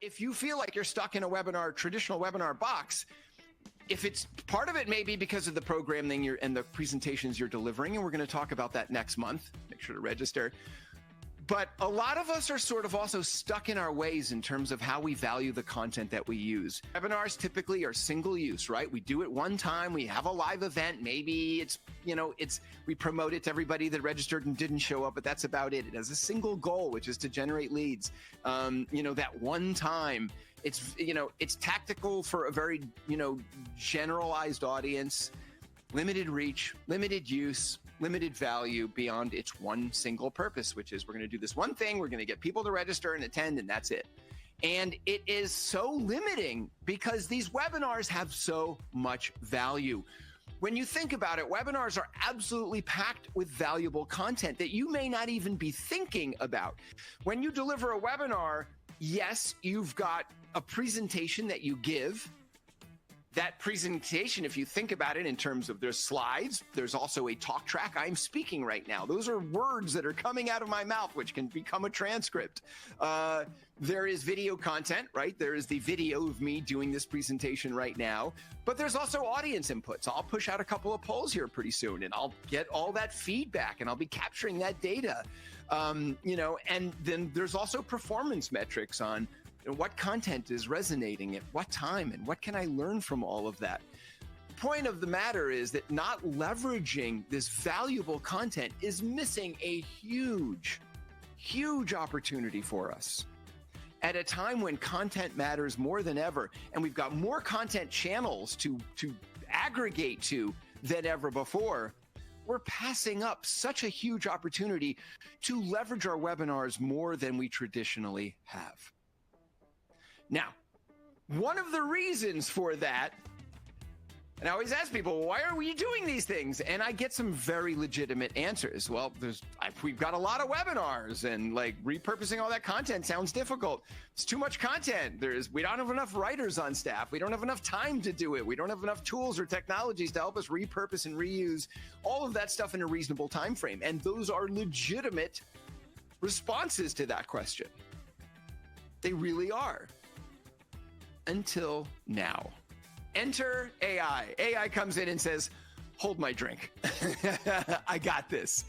If you feel like you're stuck in a webinar, traditional webinar box, if it's part of it may be because of the programming and the presentations you're delivering, and we're going to talk about that next month. Make sure to register. But a lot of us are sort of also stuck in our ways in terms of how we value the content that we use. Webinars typically are single use, right? We do it one time, we have a live event, maybe it's, we promote it to everybody that registered and didn't show up, but that's about it. It has a single goal, which is to generate leads. That one time, it's tactical for a very, generalized audience, limited reach, limited use, limited value beyond its one single purpose, which is we're going to do this one thing, we're going to get people to register and attend, and that's it. And it is so limiting because these webinars have so much value. When you think about it, webinars are absolutely packed with valuable content that you may not even be thinking about. When you deliver a webinar, yes, you've got a presentation that you give. That presentation, if you think about it in terms of there's slides, there's also a talk track. I'm speaking right now. Those are words that are coming out of my mouth, which can become a transcript. There is video content, right? There is the video of me doing this presentation right now, but there's also audience inputs. I'll push out a couple of polls here pretty soon, and I'll get all that feedback, and I'll be capturing that data. And then there's also performance metrics on what content is resonating at what time, and what can I learn from all of that? The point of the matter is that not leveraging this valuable content is missing a huge, huge opportunity for us. At a time when content matters more than ever, and we've got more content channels to aggregate to than ever before, we're passing up such a huge opportunity to leverage our webinars more than we traditionally have. Now, one of the reasons for that, and I always ask people, why are we doing these things? And I get some very legitimate answers. Well, we've got a lot of webinars, and repurposing all that content sounds difficult. It's too much content. We don't have enough writers on staff. We don't have enough time to do it. We don't have enough tools or technologies to help us repurpose and reuse all of that stuff in a reasonable time frame. And those are legitimate responses to that question. They really are. Until now. Enter AI. AI comes in and says, hold my drink. I got this.